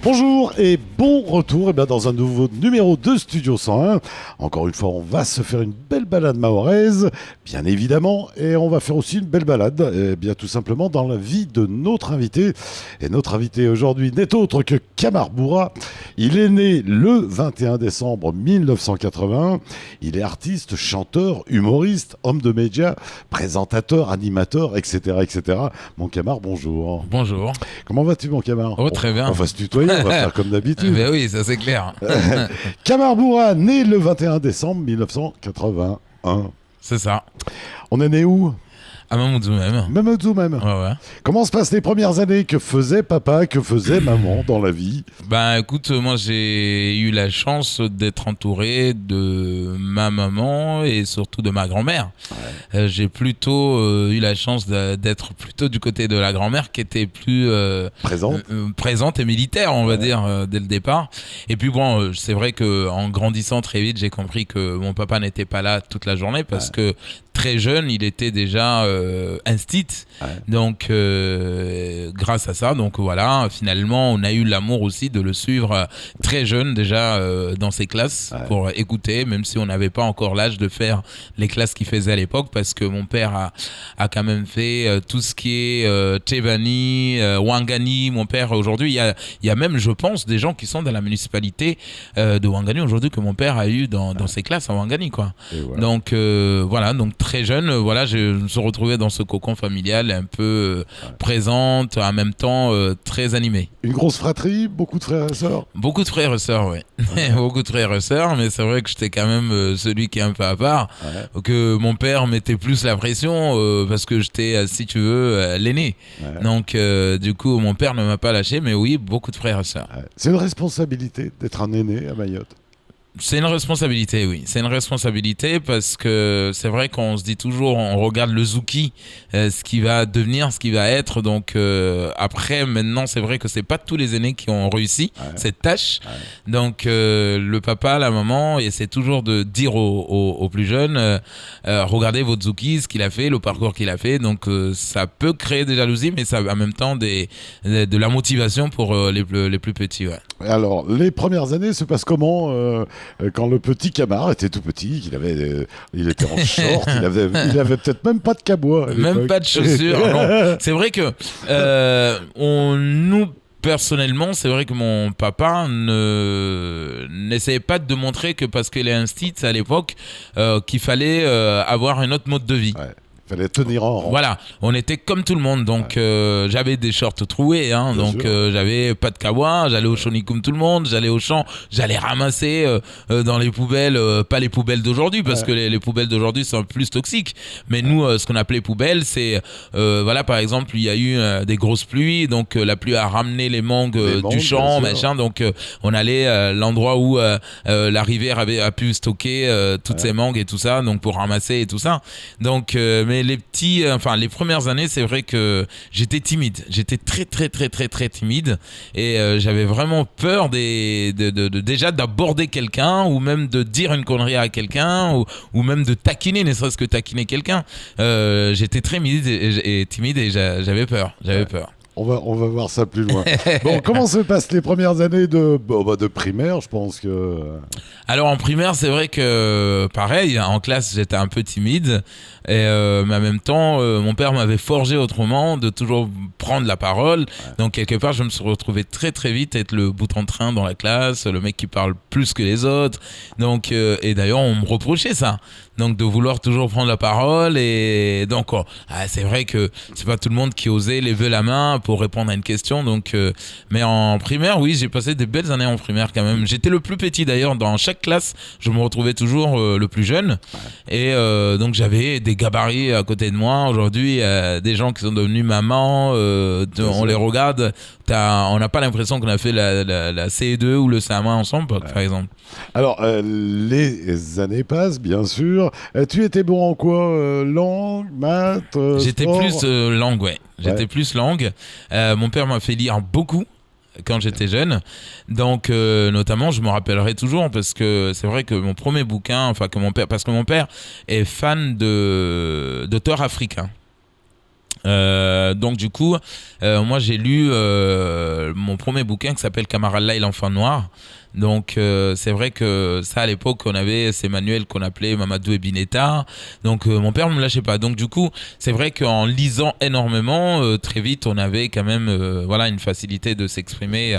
Bonjour et bon retour dans un nouveau numéro de Studio 101. Encore une fois, on va se faire une belle balade mahoraise, bien évidemment, et on va faire aussi une belle balade, tout simplement dans la vie de notre invité. Et notre invité aujourd'hui n'est autre que Kamar Boura. Il est né le 21 décembre 1981. Il est artiste, chanteur, humoriste, homme de médias, présentateur, animateur, etc., etc. Mon Kamar, bonjour. Bonjour. Comment vas-tu, mon Kamar? Oh, très bien. On va se tutoyer, on va faire comme d'habitude. Ben oui, ça c'est clair. Kamar Boura, né le 21 décembre 1981. C'est ça. On est né où? À Mamoudzou même. Mamoudzou même. Ouais. Comment se passent les premières années? Que faisait papa, que faisait maman dans la vie? Ben écoute, moi j'ai eu la chance d'être entouré de ma maman et surtout de ma grand-mère. Ouais. J'ai plutôt eu la chance d'être plutôt du côté de la grand-mère qui était plus présente et militaire, on va dire, dès le départ. Et puis bon, c'est vrai qu'en grandissant très vite, j'ai compris que mon papa n'était pas là toute la journée parce que très jeune, il était déjà instit. Ouais. Donc, grâce à ça, donc voilà, finalement, on a eu l'amour aussi de le suivre très jeune déjà dans ses classes pour écouter, même si on n'avait pas encore l'âge de faire les classes qu'il faisait à l'époque, parce que mon père a quand même fait tout ce qui est Tchébani, Ouangani. Mon père, aujourd'hui, il y a même, je pense, des gens qui sont dans la municipalité de Ouangani aujourd'hui que mon père a eu dans ses classes à Ouangani, quoi. Voilà. Donc, voilà, donc très jeune, voilà, je me suis retrouvé dans ce cocon familial un peu présente, en même temps très animée. Une grosse fratrie, beaucoup de frères et sœurs? Beaucoup de frères et sœurs, oui. Beaucoup de frères et sœurs, mais c'est vrai que j'étais quand même celui qui est un peu à part, que mon père mettait plus la pression parce que j'étais, si tu veux, l'aîné. Donc, du coup, mon père ne m'a pas lâché, mais oui, beaucoup de frères et sœurs. C'est une responsabilité d'être un aîné à Mayotte? C'est une responsabilité, oui. C'est une responsabilité parce que c'est vrai qu'on se dit toujours, on regarde le Zouki, ce qui va devenir, ce qui va être. Donc après, maintenant, c'est vrai que c'est pas tous les aînés qui ont réussi cette tâche. Donc le papa, la maman, essaie toujours de dire aux plus jeunes, regardez votre Zouki, ce qu'il a fait, le parcours qu'il a fait. Donc ça peut créer des jalousies, mais ça en même temps de la motivation pour les plus petits. Ouais. Alors, les premières années se passent comment quand le petit Kamar était tout petit, il était en short, il avait peut-être même pas de cabois. Même pas de chaussures. Non. C'est vrai que nous, personnellement, c'est vrai que mon papa n'essayait pas de montrer que parce qu'il est instit à l'époque, qu'il fallait avoir un autre mode de vie. Ouais. Fallait tenir en rang. Voilà, on était comme tout le monde, donc j'avais des shorts troués, donc j'avais pas de kawa, j'allais au choni comme tout le monde, j'allais au champ, j'allais ramasser dans les poubelles, pas les poubelles d'aujourd'hui parce que les poubelles d'aujourd'hui sont plus toxiques, mais nous ce qu'on appelait poubelles, c'est voilà, par exemple il y a eu des grosses pluies, donc la pluie a ramené les mangues du champ, machin, donc on allait à l'endroit où la rivière a pu stocker toutes ces mangues et tout ça, donc pour ramasser et tout ça, donc mais les premières années, c'est vrai que j'étais timide. J'étais très timide et j'avais vraiment peur déjà d'aborder quelqu'un ou même de dire une connerie à quelqu'un ou même de taquiner, ne serait-ce que taquiner quelqu'un. J'étais très timide et j'avais peur. On va voir ça plus loin. Bon, comment se passent les premières années de primaire, je pense que... Alors en primaire, c'est vrai que pareil, en classe, j'étais un peu timide. Mais en même temps, mon père m'avait forgé autrement, de toujours prendre la parole. Donc quelque part, je me suis retrouvé très vite être le bout en train dans la classe, le mec qui parle plus que les autres. Donc, et d'ailleurs, on me reprochait ça. Donc de vouloir toujours prendre la parole. Et donc, c'est vrai que c'est pas tout le monde qui osait lever la main pour répondre à une question. Donc, mais en primaire, oui, j'ai passé des belles années en primaire quand même. J'étais le plus petit d'ailleurs. Dans chaque classe, je me retrouvais toujours le plus jeune. Et donc j'avais des gabarits à côté de moi. Aujourd'hui, des gens qui sont devenus mamans, on les regarde. On n'a pas l'impression qu'on a fait la CE2 ou le CM1 ensemble, par exemple. Alors, les années passent, bien sûr. Tu étais bon en quoi? Langue, maths, J'étais sport? plus langue, ouais. J'étais plus langue. Mon père m'a fait lire beaucoup quand j'étais jeune. Donc, notamment, je me rappellerai toujours parce que c'est vrai que mon premier bouquin, parce que mon père est fan d'auteurs africains. Donc du coup, moi j'ai lu mon premier bouquin qui s'appelle Camarallah et l'enfant noir. Donc c'est vrai que ça à l'époque on avait ces manuels qu'on appelait Mamadou et Bineta. Donc mon père ne me lâchait pas. Donc du coup c'est vrai qu'en lisant énormément, très vite on avait quand même voilà une facilité de s'exprimer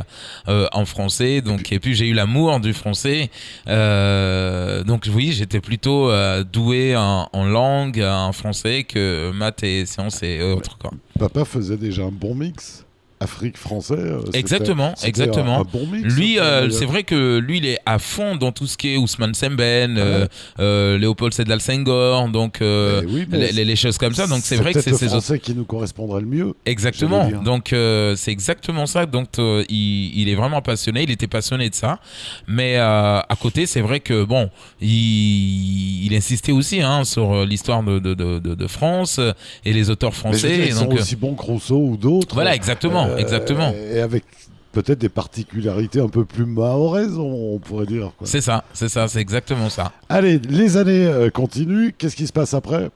en français. Donc et puis j'ai eu l'amour du français. Donc oui j'étais plutôt doué en langue, en français que maths et sciences et autres quoi. Papa faisait déjà un bon mix. Afrique français. Exactement. Un bon mix. Lui, c'est vrai que lui, il est à fond dans tout ce qui est Ousmane Sembène, Léopold Sédar Senghor, donc oui, les choses comme ça. Donc c'est vrai que c'est le ces français qui nous correspondrait le mieux. Exactement. Donc c'est exactement ça. Donc il est vraiment passionné. Il était passionné de ça. Mais à côté, c'est vrai que bon, il insistait aussi sur l'histoire de France et les auteurs français. Mais ils sont aussi bons que Rousseau ou d'autres. Voilà, exactement. Et avec peut-être des particularités un peu plus mahoraises, on pourrait dire. Quoi. C'est ça, c'est exactement ça. Allez, les années continuent. Qu'est-ce qui se passe après ?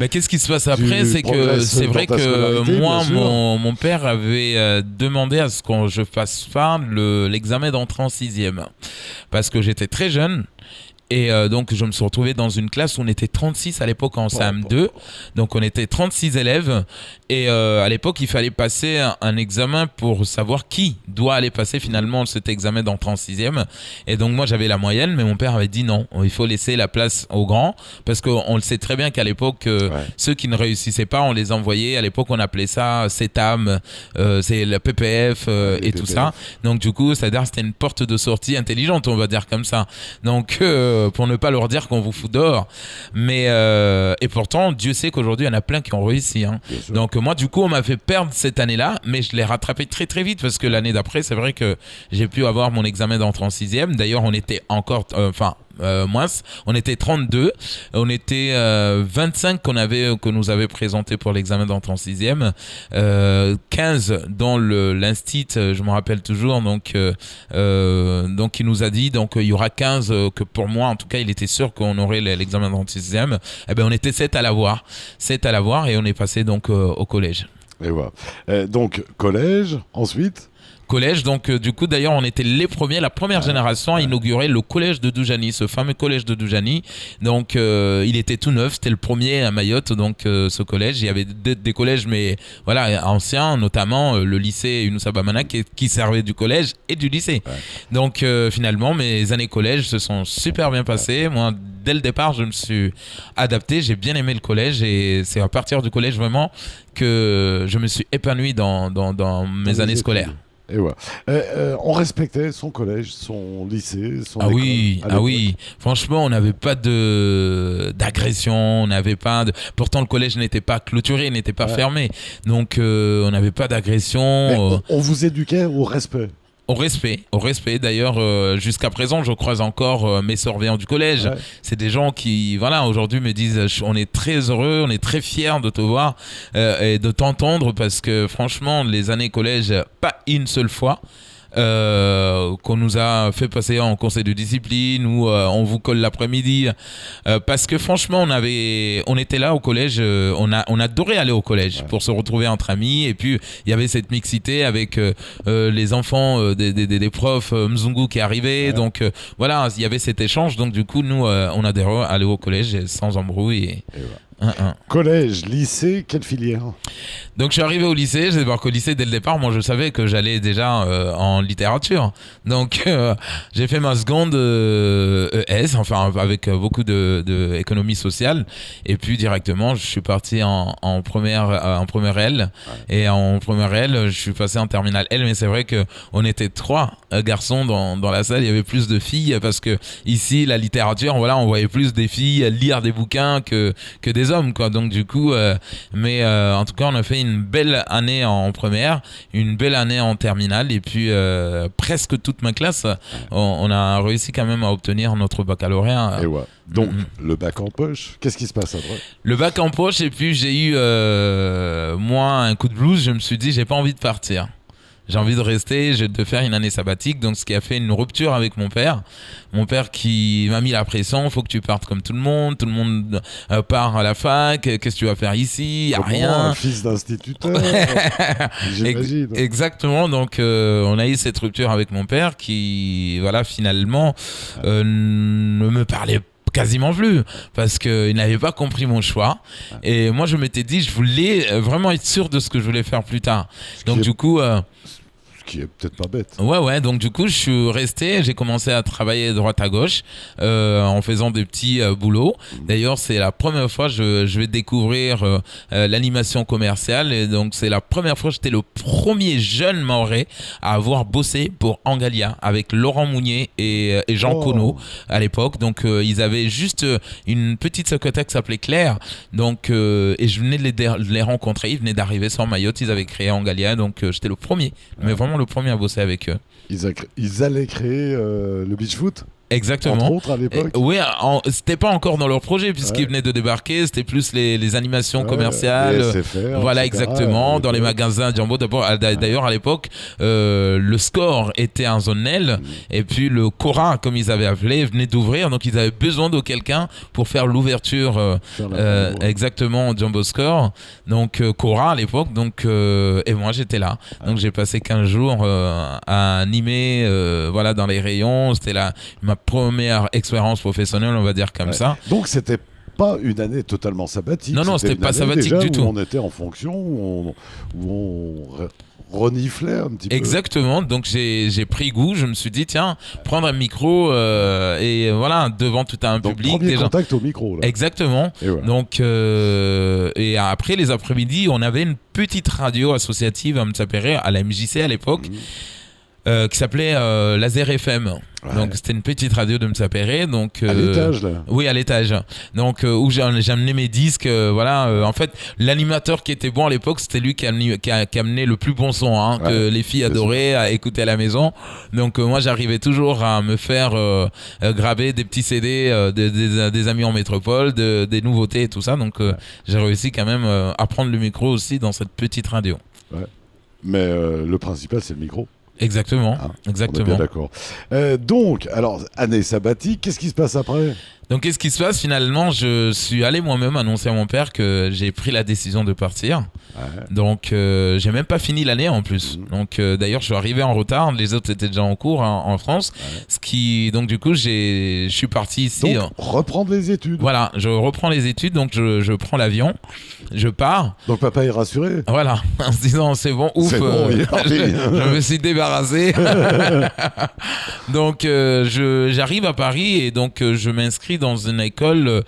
Qu'est-ce qui se passe après ? C'est que c'est vrai que moi, mon père avait demandé à ce que je fasse pas l'examen d'entrée en 6e. Parce que j'étais très jeune. Et donc, je me suis retrouvé dans une classe où on était 36 à l'époque en CM2. Donc, on était 36 élèves. Et à l'époque, il fallait passer un examen pour savoir qui doit aller passer finalement cet examen d'entrée en 6e. Et donc, moi, j'avais la moyenne, mais mon père avait dit non, il faut laisser la place aux grands. Parce qu'on le sait très bien qu'à l'époque, ceux qui ne réussissaient pas, on les envoyait. À l'époque, on appelait ça CETAM, c'est le PPF et tout ça. Donc, du coup, c'est-à-dire c'était une porte de sortie intelligente, on va dire comme ça. Donc, pour ne pas leur dire qu'on vous fout dehors. Mais et pourtant, Dieu sait qu'aujourd'hui, il y en a plein qui ont réussi. Donc moi, du coup, on m'a fait perdre cette année-là, mais je l'ai rattrapé très très vite parce que l'année d'après, c'est vrai que j'ai pu avoir mon examen d'entrée en 6e. D'ailleurs, on était encore, moins, on était 32, on était 25 que nous avait présenté pour l'examen d'entrée en 6e, 15 dans l'instit, je me rappelle toujours, donc il nous a dit donc il y aura 15 que pour moi en tout cas il était sûr qu'on aurait l'examen d'entrée en 6e. On était 7 à l'avoir et on est passé donc au collège. Et voilà. Donc collège, ensuite collège. Donc, du coup, d'ailleurs, on était la première génération à inaugurer le collège de Doujani, ce fameux collège de Doujani. Donc, il était tout neuf. C'était le premier à Mayotte, donc, ce collège. Il y avait des collèges, mais voilà, anciens, notamment le lycée Younoussa Bamana qui servait du collège et du lycée. Ouais. Donc, finalement, mes années collège se sont super bien passées. Moi, dès le départ, je me suis adapté. J'ai bien aimé le collège et c'est à partir du collège vraiment que je me suis épanoui dans mes années scolaires. Et voilà. On respectait son collège, son lycée, son école. Oui. Franchement, on n'avait pas d'agression, on n'avait pas de... Pourtant, le collège n'était pas clôturé, n'était pas fermé. Donc, on n'avait pas d'agression. On vous éduquait au respect. Au respect. D'ailleurs, jusqu'à présent, je croise encore mes surveillants du collège. Ouais. C'est des gens qui, voilà, aujourd'hui me disent on est très heureux, on est très fiers de te voir et de t'entendre parce que franchement, les années collège, pas une seule fois qu'on nous a fait passer en conseil de discipline ou on vous colle l'après-midi parce que franchement on était là au collège, on adorait aller au collège pour se retrouver entre amis et puis il y avait cette mixité avec les enfants des profs Mzungu qui arrivaient donc voilà, il y avait cet échange donc du coup nous on adorait aller au collège sans embrouille et Collège, lycée, quelle filière ? Donc je suis arrivé au lycée, j'ai débarqué au lycée dès le départ, moi je savais que j'allais déjà en littérature. Donc j'ai fait ma seconde ES, enfin avec beaucoup de économie sociale. Et puis directement je suis parti en première L. Ouais. Et en première L, je suis passé en terminale L. Mais c'est vrai qu'on était 3 garçons dans la salle, il y avait plus de filles parce que ici la littérature, voilà, on voyait plus des filles lire des bouquins que des hommes quoi. Donc du coup en tout cas on a fait une belle année en première, une belle année en terminale et puis presque toute ma classe on a réussi quand même à obtenir notre baccalauréat. Et ouais. Donc le bac en poche, qu'est-ce qui se passe après ? Le bac en poche et puis j'ai eu moi un coup de blues, je me suis dit j'ai pas envie de partir. J'ai envie de rester, de faire une année sabbatique. Donc, ce qui a fait une rupture avec mon père. Mon père qui m'a mis la pression, faut que tu partes comme tout le monde. Tout le monde part à la fac. Qu'est-ce que tu vas faire ici? Il n'y a rien. Un fils d'instituteur, j'imagine. Exactement. Donc, on a eu cette rupture avec mon père qui, voilà, finalement, ne me parlait quasiment plus parce qu'il n'avait pas compris mon choix et moi je m'étais dit je voulais vraiment être sûr de ce que je voulais faire plus tard, donc du coup ce qui est peut-être pas bête. Ouais, donc du coup je suis resté, j'ai commencé à travailler de droite à gauche en faisant des petits boulots. D'ailleurs c'est la première fois je vais découvrir l'animation commerciale, et donc c'est la première fois que j'étais le premier jeune Mahorais à avoir bossé pour Angalia avec Laurent Mounier et Jean Conneau à l'époque. Donc ils avaient juste une petite secrétaire qui s'appelait Claire, donc et je venais de les rencontrer, ils venaient d'arriver sur Mayotte, ils avaient créé Angalia, donc j'étais le premier, mais vraiment le premier à bosser avec eux. Ils allaient créer le beach foot. Exactement. Entre autres à l'époque. Oui, c'était pas encore dans leur projet puisqu'ils venaient de débarquer, c'était plus les animations commerciales. Les SFR, voilà, etc. Exactement. Dans les magasins Jumbo. D'ailleurs, à l'époque, le Score était en zone L et puis le Cora, comme ils avaient appelé, venait d'ouvrir. Donc, ils avaient besoin de quelqu'un pour faire l'ouverture exactement Jumbo Score. Donc, Cora à l'époque. Donc, et moi, j'étais là. Donc, j'ai passé 15 jours à animer voilà, dans les rayons. C'était ma première expérience professionnelle, on va dire comme ça. Donc c'était pas une année totalement sabbatique. Non, c'était pas sabbatique du tout. On était en fonction, où on reniflait un petit peu. Exactement, donc j'ai pris goût, je me suis dit tiens, prendre un micro et voilà, devant tout un donc, public. Premier déjà. Contact au micro. Là. Exactement. Et voilà. Donc et après les après-midi, on avait une petite radio associative à Mtsapéré, à la MJC à l'époque. Qui s'appelait Laser FM. Ouais. Donc c'était une petite radio de Mtsapéré. Donc à l'étage là. Oui, à l'étage. Donc où j'ai amené mes disques. Voilà. En fait, l'animateur qui était bon à l'époque, c'était lui qui amenait le plus bon son, hein, que les filles adoraient à écouter à la maison. Donc moi, j'arrivais toujours à me faire graver des petits CD des amis en métropole, des nouveautés et tout ça. Donc j'ai réussi quand même à prendre le micro aussi dans cette petite radio. Ouais. Mais le principal, c'est le micro. Exactement, exactement. On est bien d'accord. Donc, alors, année sabbatique, qu'est-ce qui se passe après ? Donc, qu'est-ce qui se passe finalement ? Je suis allé moi-même annoncer à mon père que j'ai pris la décision de partir. Ouais. Donc, j'ai même pas fini l'année en plus. Donc, d'ailleurs, je suis arrivé en retard. Les autres étaient déjà en cours en France. Ouais. Ce qui, donc, du coup, je suis parti ici. Donc, reprendre les études. Voilà, je reprends les études. Donc, je prends l'avion. Je pars. Donc, papa est rassuré. Voilà, en se disant c'est bon, ouf. Bon, je me suis débarrassé. Donc, j'arrive à Paris et donc je m'inscris dans une école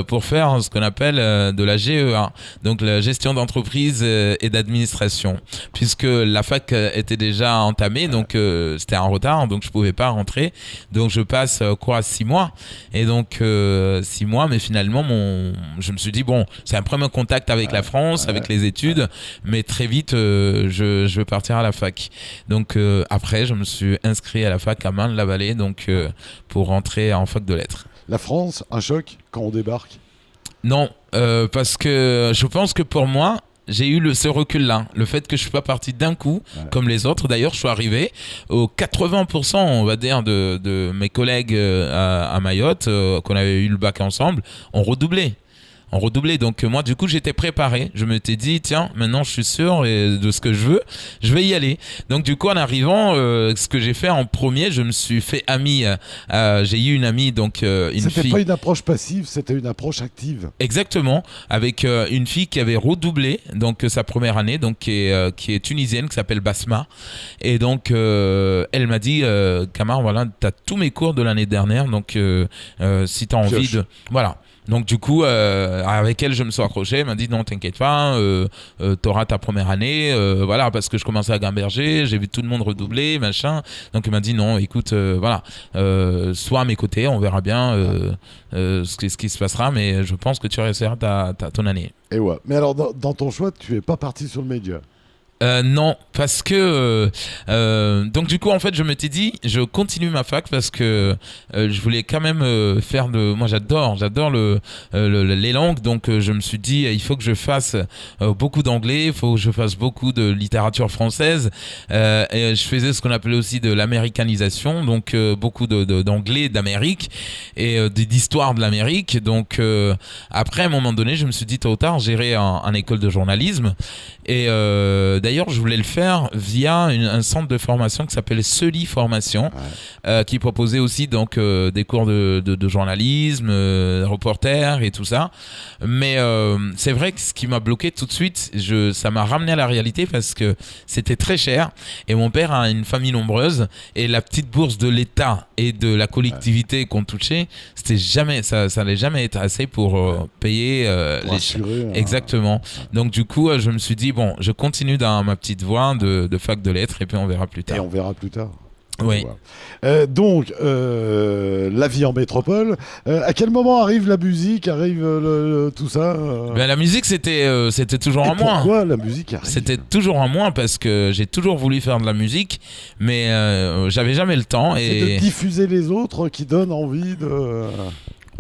pour faire ce qu'on appelle de la GEA, donc la gestion d'entreprise et d'administration, puisque la fac était déjà entamée, donc c'était en retard, donc je pouvais pas rentrer, donc je passe 6 mois, et donc 6 mois, mais finalement je me suis dit bon, c'est un premier contact avec la France, avec les études, mais très vite je vais partir à la fac. Donc après je me suis inscrit à la fac à Marne-la-Vallée, donc pour rentrer en fac de lettres. La France, un choc quand on débarque ? Non, parce que je pense que pour moi, j'ai eu ce recul-là. Le fait que je ne suis pas parti d'un coup, comme les autres. D'ailleurs, je suis arrivé aux 80%, on va dire, de mes collègues à Mayotte, qu'on avait eu le bac ensemble, ont redoublé. Donc moi du coup j'étais préparé, je m'étais dit tiens maintenant je suis sûr de ce que je vais y aller. Donc du coup en arrivant ce que j'ai fait en premier, je me suis fait ami, j'ai eu une amie, donc une fille. C'était pas une approche passive, c'était une approche active. Exactement, avec une fille qui avait redoublé donc sa première année, donc qui est tunisienne, qui s'appelle Basma, et donc elle m'a dit Kamar, voilà, t'as tous mes cours de l'année dernière, donc si t'as envie de voilà. Donc du coup, avec elle, je me suis accroché. Elle m'a dit non, t'inquiète pas, t'auras ta première année, voilà, parce que je commençais à gamberger, j'ai vu tout le monde redoubler, machin. Donc elle m'a dit non, écoute, voilà, sois à mes côtés, on verra bien ce qui se passera, mais je pense que tu réussiras ton année. Et ouais. Mais alors dans ton choix, tu es pas parti sur le média. Non, parce que donc du coup en fait je m'étais dit je continue ma fac parce que je voulais quand même faire de moi j'adore les langues, donc je me suis dit il faut que je fasse beaucoup d'anglais, il faut que je fasse beaucoup de littérature française, et je faisais ce qu'on appelait aussi de l'américanisation, donc beaucoup d'anglais d'Amérique et d'histoire de l'Amérique, donc après à un moment donné je me suis dit tôt ou tard j'irai en école de journalisme. Et d'ailleurs, je voulais le faire via un centre de formation qui s'appelle Seli Formation, qui proposait aussi donc des cours de journalisme, reporter et tout ça. Mais c'est vrai que ce qui m'a bloqué tout de suite, ça m'a ramené à la réalité parce que c'était très cher. Et mon père a une famille nombreuse et la petite bourse de l'État et de la collectivité qu'on touchait, ça allait jamais être assez pour payer pour assurer, exactement. Donc du coup, je me suis dit bon, je continue dans ma petite voie de fac de lettres et puis on verra plus tard. Et on verra plus tard. Oui. Donc, la vie en métropole. À quel moment arrive la musique, arrive tout ça Ben, la musique, c'était toujours en moi. Pourquoi la musique arrive? C'était toujours en moi parce que j'ai toujours voulu faire de la musique, mais j'avais jamais le temps. C'est de diffuser les autres qui donne envie de...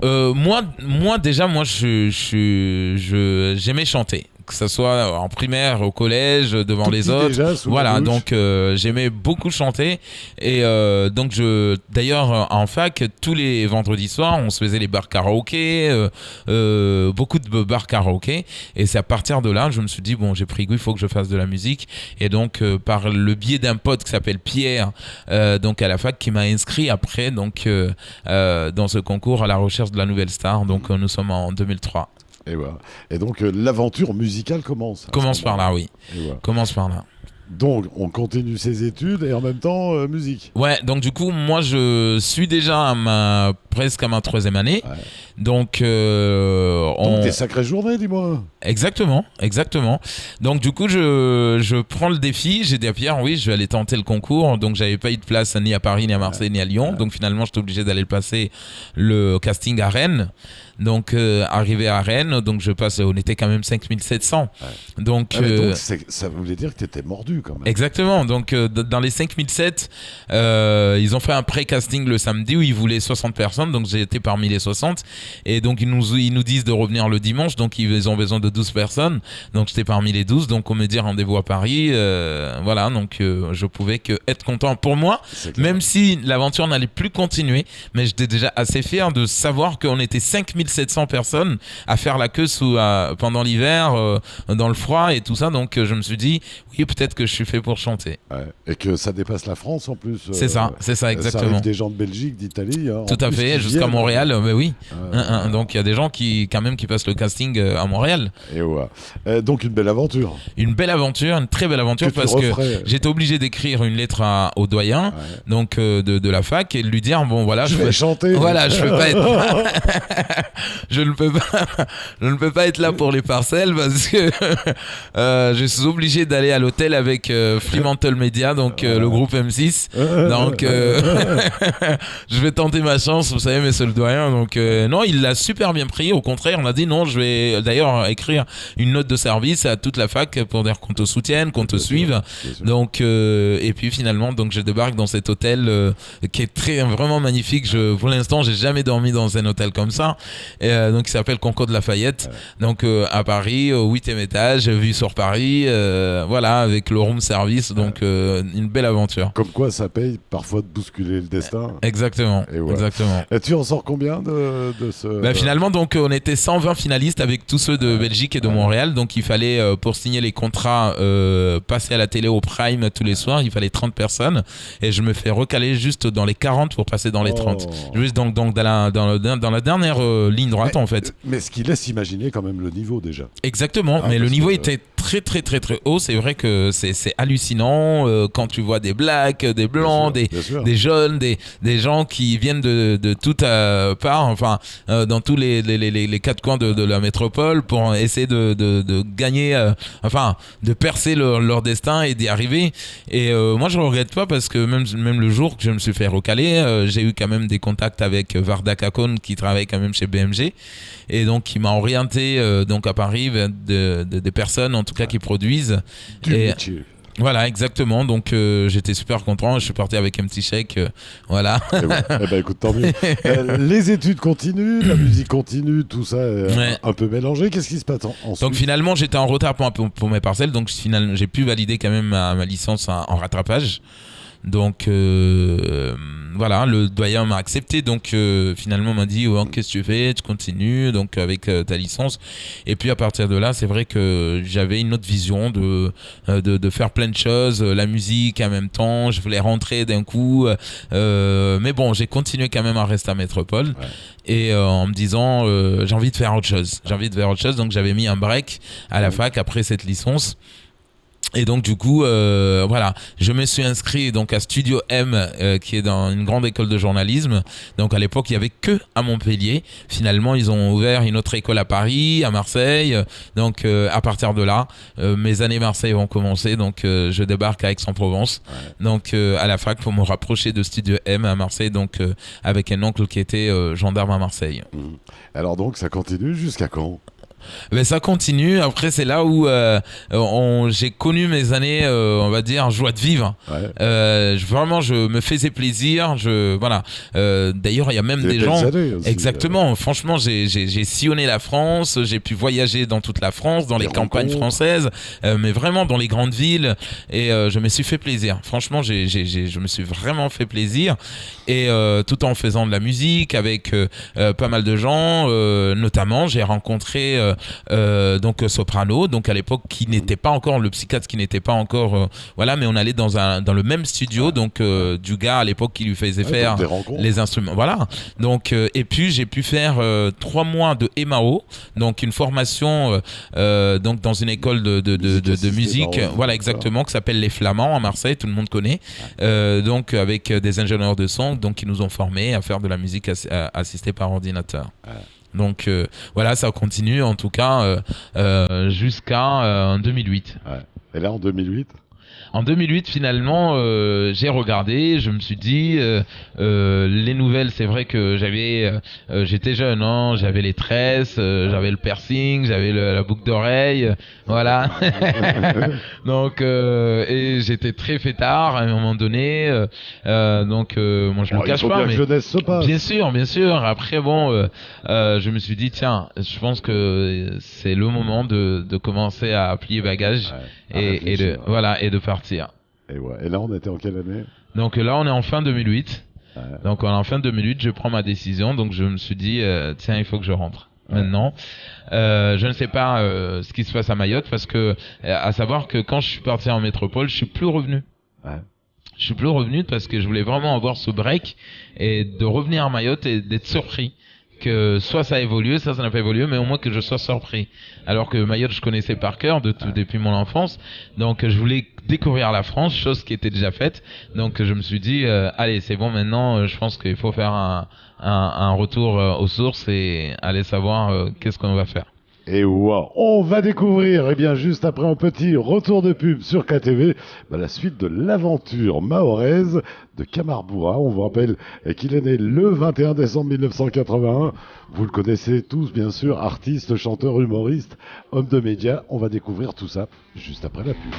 moi déjà, j'aimais chanter. Que ce soit en primaire, au collège, devant les autres. Déjà, voilà, donc j'aimais beaucoup chanter. Et donc, d'ailleurs, en fac, tous les vendredis soirs, on se faisait les bars karaoké, beaucoup de bars karaoké. Et c'est à partir de là, je me suis dit, bon, j'ai pris goût, il faut que je fasse de la musique. Et donc, par le biais d'un pote qui s'appelle Pierre, donc à la fac, qui m'a inscrit après donc, dans ce concours à la recherche de la nouvelle star. Donc, nous sommes en 2003. Et, voilà. Et donc l'aventure musicale commence. Commence par là, oui. Voilà. Commence par là. Donc on continue ses études et en même temps musique. Ouais, donc du coup moi je suis déjà presque à ma 3e année. Ouais. Donc des sacrées journées, dis-moi. Exactement. Donc du coup je prends le défi, j'ai dit à Pierre oui je vais aller tenter le concours, donc j'avais pas eu de place ni à Paris, ni à Marseille, ni à Lyon, donc finalement j'étais obligé d'aller passer le casting à Rennes. Donc arrivé à Rennes, donc on était quand même 5700. Donc, donc ça voulait dire que tu étais mordu quand même. Exactement, donc dans les 5007, ils ont fait un pré-casting le samedi où ils voulaient 60 personnes, donc j'ai été parmi les 60. Et donc ils nous disent de revenir le dimanche, donc ils ont besoin de 12 personnes, donc j'étais parmi les 12, donc on me dit rendez-vous à Paris, voilà, donc je pouvais que être content pour moi, même si l'aventure n'allait plus continuer, mais j'étais déjà assez fier de savoir qu'on était 5700 personnes à faire la queue pendant l'hiver, dans le froid et tout ça, donc je me suis dit, oui, peut-être que je suis fait pour chanter. Ouais. Et que ça dépasse la France en plus. C'est ça, exactement. Ça arrive des gens de Belgique, d'Italie. Tout à fait, jusqu'à Montréal, mais oui. Donc il y a des gens qui passent le casting à Montréal. Et ouais. Donc une belle aventure. Une très belle aventure parce que j'étais obligé d'écrire une lettre au doyen, donc de la fac, et de lui dire bon voilà, je vais chanter. Voilà, je peux pas être. je ne peux pas être là pour les parcelles parce que je suis obligé d'aller à l'hôtel avec Fremantle Media, donc le groupe M6. Donc je vais tenter ma chance, vous savez, monsieur le doyen. Donc non, il l'a super bien pris. Au contraire, on a dit non, je vais d'ailleurs écrire une note de service à toute la fac pour dire qu'on te soutienne, qu'on te suive. Donc et puis finalement, donc je débarque dans cet hôtel qui est vraiment magnifique. Pour l'instant, j'ai jamais dormi dans un hôtel comme ça. Donc il s'appelle Concorde Lafayette. Donc à Paris, au 8e étage, vue sur Paris. Voilà, avec le room service. Donc une belle aventure. Comme quoi, ça paye parfois de bousculer le destin. Exactement. Exactement. Et tu en sors combien de ce... Finalement, donc on était 120 finalistes avec tous ceux de Belgique et de Montréal. Donc il fallait pour signer les contrats passer à la télé au Prime tous les soirs. Il fallait 30 personnes et je me fais recaler juste dans les 40 pour passer dans les 30. Juste donc dans la dernière ligne droite en fait. Mais ce qui laisse imaginer quand même le niveau déjà. Exactement. Mais le niveau était très très très très haut. C'est vrai que c'est hallucinant quand tu vois des blacks, des blancs, des jeunes, des gens qui viennent de toute part, enfin dans tous les quatre coins de la métropole pour essayer de gagner, enfin de percer leur destin et d'y arriver. Et moi je regrette pas parce que même le jour que je me suis fait recaler, j'ai eu quand même des contacts avec Varda Kakon qui travaille quand même chez BMG et donc qui m'a orienté donc à Paris vers des personnes en tout tout cas qui produisent. Du Et métier. voilà, exactement. Donc j'étais super content. Je suis parti avec un petit chèque. Voilà. Eh ben, écoute, tant mieux. Les études continuent, la musique continue, tout ça Ouais. un peu mélangé. Qu'est-ce qui se passe ensuite? Donc finalement, j'étais en retard pour mes parcelles. Donc finalement, j'ai pu valider quand même ma licence en rattrapage. Donc voilà, le doyen m'a accepté. Donc finalement, on m'a dit oh, qu'est-ce que tu fais? Tu continues donc avec ta licence. Et puis à partir de là, c'est vrai que j'avais une autre vision de faire plein de choses, la musique en même temps. Je voulais rentrer d'un coup, mais bon, j'ai continué quand même à rester à Métropole. Ouais. Et en me disant j'ai envie de faire autre chose. J'ai envie de faire autre chose. Donc j'avais mis un break à la fac après cette licence. Et donc du coup, voilà, je me suis inscrit donc à Studio M, qui est dans une grande école de journalisme. Donc à l'époque, il y avait que à Montpellier. Finalement, ils ont ouvert une autre école à Paris, à Marseille. Donc à partir de là, mes années Marseille vont commencer. Donc je débarque à Aix-en-Provence. Ouais. Donc à la fac pour me rapprocher de Studio M à Marseille. Donc avec un oncle qui était gendarme à Marseille. Mhm. Alors donc, ça continue jusqu'à quand? Mais ça continue. Après, c'est là où j'ai connu mes années, on va dire, joie de vivre. Ouais. Vraiment, je me faisais plaisir. Voilà. D'ailleurs, il y a même des belles gens. années aussi, Exactement. Franchement, j'ai sillonné la France. J'ai pu voyager dans toute la France, dans Des les campagnes rencontres. françaises, mais vraiment dans les grandes villes. Et je me suis fait plaisir. Franchement, je me suis vraiment fait plaisir. Et tout en faisant de la musique avec pas mal de gens, notamment, j'ai rencontré donc Soprano, donc à l'époque qui n'était pas encore le psychiatre, qui n'était pas encore voilà, mais on allait dans le même studio, donc du gars à l'époque qui lui faisait faire donc des rencontres. les instruments, voilà. Donc et puis j'ai pu faire 3 mois de EMAO, donc une formation donc dans une école de musique, voilà exactement, qui s'appelle les Flamands à Marseille, tout le monde connaît, donc avec des ingénieurs de son, donc qui nous ont formés à faire de la musique assistée par ordinateur. Donc voilà, ça continue en tout cas jusqu'à 2008. Ouais. Et là, en 2008? En 2008, finalement, j'ai regardé, je me suis dit, les nouvelles, c'est vrai que j'étais jeune, hein, j'avais les tresses, j'avais le piercing, j'avais la boucle d'oreille, voilà. Donc, et j'étais très fêtard à un moment donné, donc moi je le Il cache faut pas, bien mais que jeunesse se passe. bien sûr, bien sûr. Après, bon, je me suis dit, tiens, je pense que c'est le moment de commencer à plier bagages Ouais, à et réfléchir. voilà, et de partir. Et, ouais. Et là, on était en quelle année? Donc là, on est en fin 2008. Ouais. Donc en fin 2008, je prends ma décision. Donc je me suis dit, tiens, il faut que je rentre. Ouais. Maintenant, je ne sais pas ce qui se passe à Mayotte parce que, à savoir que quand je suis parti en métropole, je suis plus revenu. Ouais. Je suis plus revenu parce que je voulais vraiment avoir ce break et de revenir à Mayotte et d'être surpris que soit ça a évolué, ça n'a pas évolué, mais au moins que je sois surpris. Alors que Mayotte, je connaissais par cœur depuis mon enfance, donc je voulais découvrir la France, chose qui était déjà faite. Donc je me suis dit, allez, c'est bon, maintenant, je pense qu'il faut faire un retour aux sources et aller savoir qu'est-ce qu'on va faire. Et wow, on va découvrir, eh bien, juste après un petit retour de pub sur KTV, la suite de l'aventure mahoraise de Camarboura. On vous rappelle qu'il est né le 21 décembre 1981. Vous le connaissez tous, bien sûr, artiste, chanteur, humoriste, homme de médias. On va découvrir tout ça juste après la pub.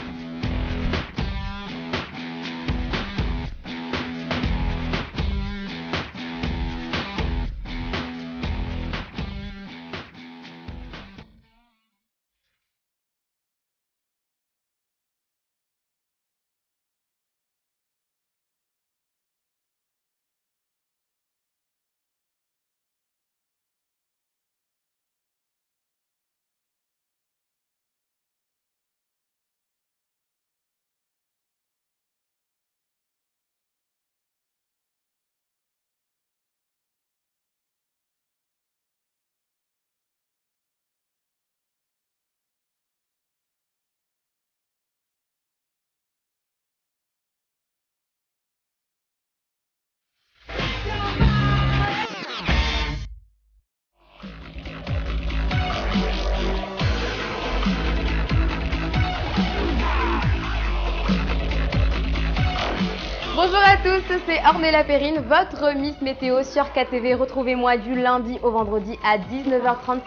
Bonjour à tous, c'est Ornella Perrine, votre Miss Météo sur KTV. Retrouvez-moi du lundi au vendredi à 19h35,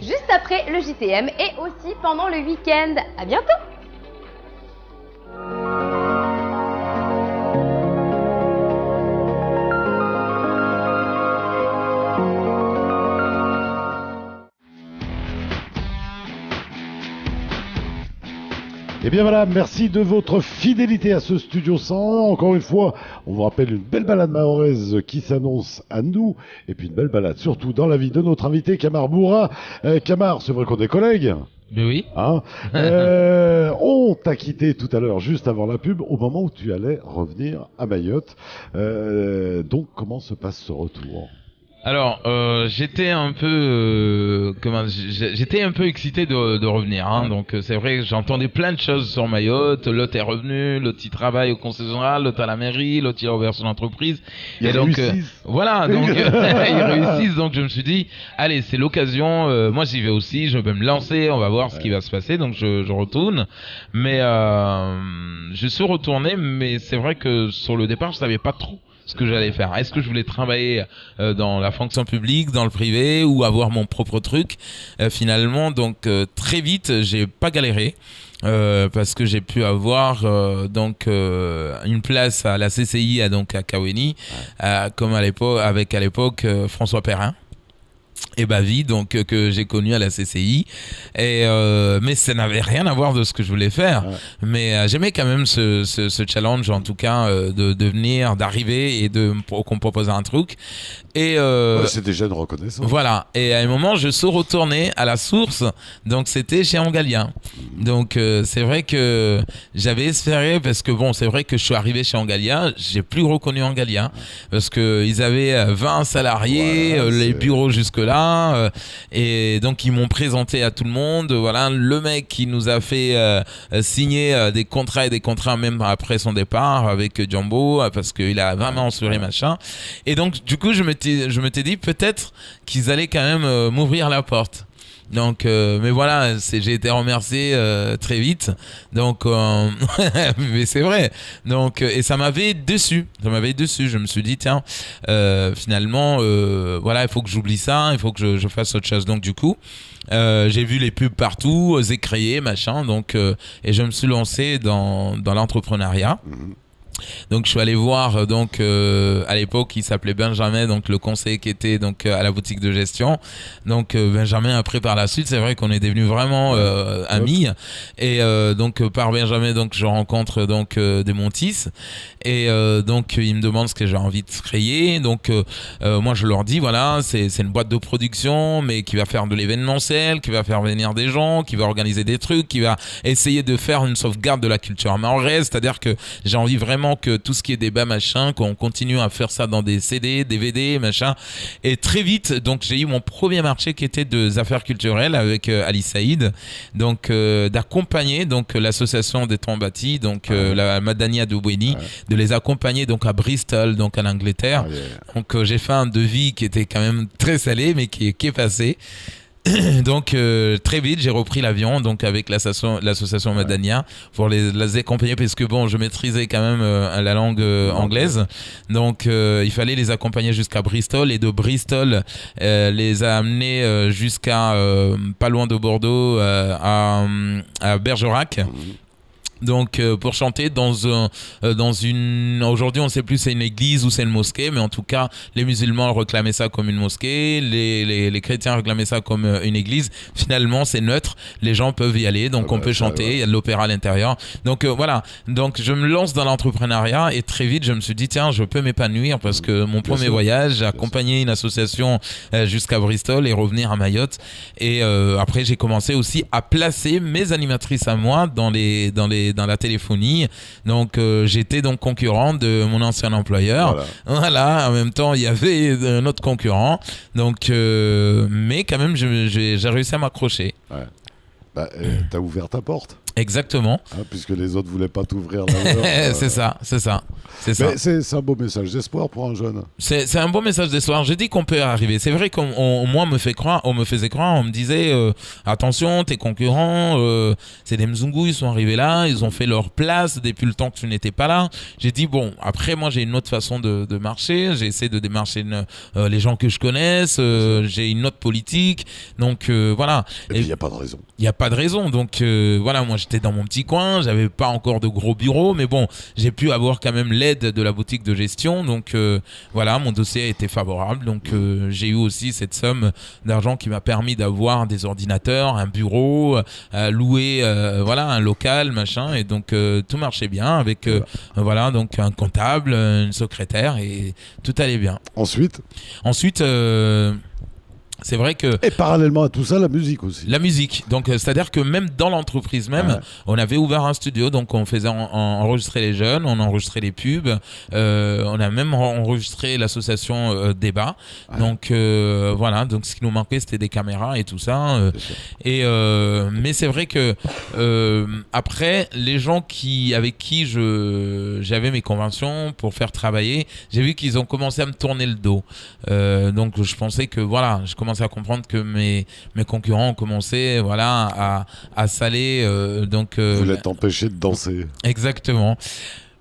juste après le JTM et aussi pendant le week-end. À bientôt. Et bien voilà, merci de votre fidélité à ce Studio 101. Encore une fois, on vous rappelle une belle balade mahoraise qui s'annonce à nous. Et puis une belle balade surtout dans la vie de notre invité Kamar Bourra. Kamar, c'est vrai qu'on est collègues. Mais oui. Hein on t'a quitté tout à l'heure, juste avant la pub, au moment où tu allais revenir à Mayotte. Donc, comment se passe ce retour ? Alors, j'étais un peu, j'étais un peu excité de revenir. Hein. Donc, c'est vrai que j'entendais plein de choses sur Mayotte. L'autre est revenu, l'autre il travaille au conseil général, l'autre à la mairie, l'autre il a ouvert son entreprise. Et donc, voilà, donc ils réussissent. Donc, je me suis dit, allez, c'est l'occasion. Moi, j'y vais aussi. Je vais me lancer. On va voir ce qui va se passer. Donc, je retourne. Mais je suis retourné. Mais c'est vrai que sur le départ, je savais pas trop ce que j'allais faire. Est-ce que je voulais travailler dans la fonction publique, dans le privé, ou avoir mon propre truc finalement. Donc très vite, j'ai pas galéré. Parce que j'ai pu avoir une place à la CCI donc à Kaweni, comme à l'époque François Perrin et Bavie, donc que j'ai connu à la CCI, et mais ça n'avait rien à voir de ce que je voulais faire. Mais j'aimais quand même ce challenge, en tout cas, de venir, d'arriver et qu'on me propose un truc. Et c'est déjà une reconnaissance. Voilà. Et à un moment, je suis retourné à la source. Donc c'était chez Angalia. Donc c'est vrai que j'avais espéré, parce que bon, c'est vrai que je suis arrivé chez Angalia, j'ai plus reconnu Angalia parce que ils avaient 20 salariés, voilà, les bureaux jusque là, et donc ils m'ont présenté à tout le monde. Voilà, le mec qui nous a fait signer des contrats et des contrats même après son départ avec Jumbo, parce qu'il a vraiment assuré machin. Et donc du coup je m'étais dit peut-être qu'ils allaient quand même m'ouvrir la porte. Donc, mais voilà, j'ai été remercié très vite. Donc, mais c'est vrai. Donc, et ça m'avait déçu. Je me suis dit tiens, finalement, voilà, il faut que j'oublie ça, il faut que je fasse autre chose. Donc, du coup, j'ai vu les pubs partout, j'ai créé machin. Donc, et je me suis lancé dans l'entrepreneuriat. Donc je suis allé voir à l'époque il s'appelait Benjamin, donc le conseiller qui était donc à la boutique de gestion. Donc Benjamin, après par la suite c'est vrai qu'on est devenus vraiment amis, et donc par Benjamin donc je rencontre donc des Montis, et donc ils me demandent ce que j'ai envie de créer. Donc moi je leur dis voilà, c'est une boîte de production mais qui va faire de l'événementiel, qui va faire venir des gens, qui va organiser des trucs, qui va essayer de faire une sauvegarde de la culture mahoraise. C'est-à-dire que j'ai envie vraiment que tout ce qui est débat machin, qu'on continue à faire ça dans des CD, DVD machin. Et très vite donc j'ai eu mon premier marché qui était de affaires culturelles avec Ali Saïd, donc d'accompagner donc l'association des temps bâtis, donc la Madania de Bweni, de les accompagner donc à Bristol, donc en Angleterre. Donc j'ai fait un devis qui était quand même très salé mais qui est passé. Donc très vite j'ai repris l'avion donc avec l'association Madania pour les accompagner, parce que bon je maîtrisais quand même la langue anglaise, donc il fallait les accompagner jusqu'à Bristol, et de Bristol les a amenés jusqu'à pas loin de Bordeaux, à Bergerac. Donc pour chanter dans une, aujourd'hui on sait plus c'est une église ou c'est une mosquée, mais en tout cas les musulmans réclamaient ça comme une mosquée, les chrétiens réclamaient ça comme une église. Finalement c'est neutre, les gens peuvent y aller, donc on peut chanter, il y a de l'opéra à l'intérieur. Donc voilà, donc je me lance dans l'entrepreneuriat, et très vite je me suis dit tiens, je peux m'épanouir, parce que mon premier voyage, j'ai accompagné une association jusqu'à Bristol et revenir à Mayotte. Et après j'ai commencé aussi à placer mes animatrices à moi dans la téléphonie. Donc j'étais donc concurrent de mon ancien employeur. Voilà, en même temps il y avait un autre concurrent. Donc mais quand même j'ai réussi à m'accrocher. T'as ouvert ta porte. Exactement. Puisque les autres voulaient pas t'ouvrir la C'est ça. Mais c'est un beau message d'espoir pour un jeune. C'est un beau message d'espoir. Je dis qu'on peut y arriver. C'est vrai qu'on moi on me faisait croire, on me disait attention, tes concurrents, c'est des mzungus, ils sont arrivés là, ils ont fait leur place depuis le temps que tu n'étais pas là. J'ai dit bon, après moi j'ai une autre façon de marcher. J'ai essayé de démarcher les gens que je connaisse. J'ai une autre politique. Donc voilà. Et puis il y a pas de raison. Il y a pas de raison. Donc voilà, moi j'étais dans mon petit coin, j'avais pas encore de gros bureaux, mais bon, j'ai pu avoir quand même l'aide de la boutique de gestion. Donc voilà, mon dossier a été favorable. Donc j'ai eu aussi cette somme d'argent qui m'a permis d'avoir des ordinateurs, un bureau, louer voilà un local, machin. Et donc tout marchait bien avec voilà donc un comptable, une secrétaire et tout allait bien. Ensuite. C'est vrai que... Et parallèlement à tout ça, la musique aussi. La musique. Donc, c'est-à-dire que même dans l'entreprise même, on avait ouvert un studio. Donc, on faisait enregistrer les jeunes, on enregistrait les pubs. On a même enregistré l'association Débat. Donc, voilà. Donc, ce qui nous manquait, c'était des caméras et tout ça. Mais c'est vrai que après, les gens avec qui j'avais mes conventions pour faire travailler, j'ai vu qu'ils ont commencé à me tourner le dos. Donc, je pensais que, voilà, je commençais à comprendre que mes concurrents ont commencé à saler. Vous voulez t'empêcher de danser. Exactement.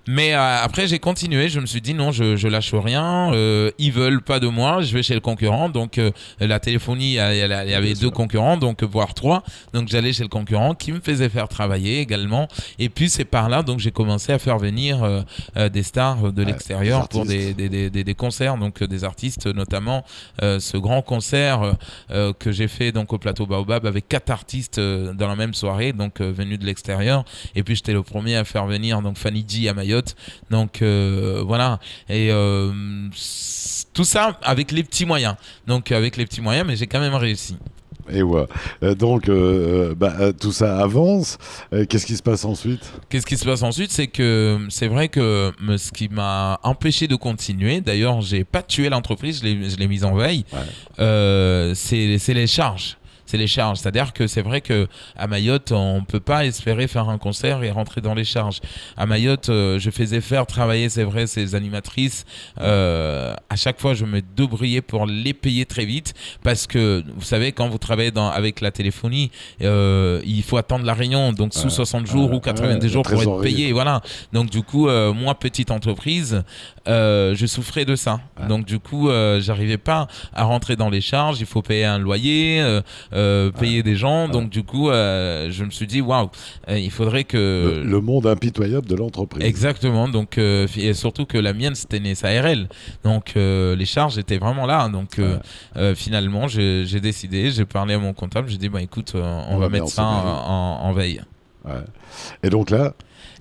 Mais après j'ai continué, je me suis dit non, je lâche rien, ils veulent pas de moi, je vais chez le concurrent. Donc la téléphonie, il y avait 2 concurrents, donc voire 3. Donc j'allais chez le concurrent qui me faisait faire travailler également. Et puis c'est par là donc j'ai commencé à faire venir des stars de l'extérieur pour des concerts, donc des artistes, notamment ce grand concert que j'ai fait donc au plateau Baobab avec 4 artistes dans la même soirée, donc venus de l'extérieur. Et puis j'étais le premier à faire venir donc Fanny G à Mayotte. Donc voilà, et tout ça avec les petits moyens. Donc avec les petits moyens, mais j'ai quand même réussi. Et ouais. Donc tout ça avance. Qu'est-ce qui se passe ensuite ? Qu'est-ce qui se passe ensuite ? C'est que c'est vrai que ce qui m'a empêché de continuer, d'ailleurs j'ai pas tué l'entreprise, je l'ai mise en veille, c'est les charges. C'est les charges, c'est-à-dire que c'est vrai que à Mayotte, on peut pas espérer faire un concert et rentrer dans les charges. À Mayotte, je faisais faire travailler, c'est vrai, ces animatrices. À chaque fois, je me débrouillais pour les payer très vite, parce que vous savez, quand vous travaillez avec la téléphonie, il faut attendre la réunion, donc sous 60 jours ou 90 jours pour être payé, voilà. Donc du coup, moi, petite entreprise, je souffrais de ça. Donc du coup, j'arrivais pas à rentrer dans les charges. Il faut payer un loyer. Payer des gens, donc du coup je me suis dit waouh, il faudrait que le monde impitoyable de l'entreprise. Exactement, donc et surtout que la mienne c'était une SARL, donc les charges étaient vraiment là, donc finalement j'ai décidé, j'ai parlé à mon comptable, j'ai dit bah écoute, on va mettre ça en veille. Et donc là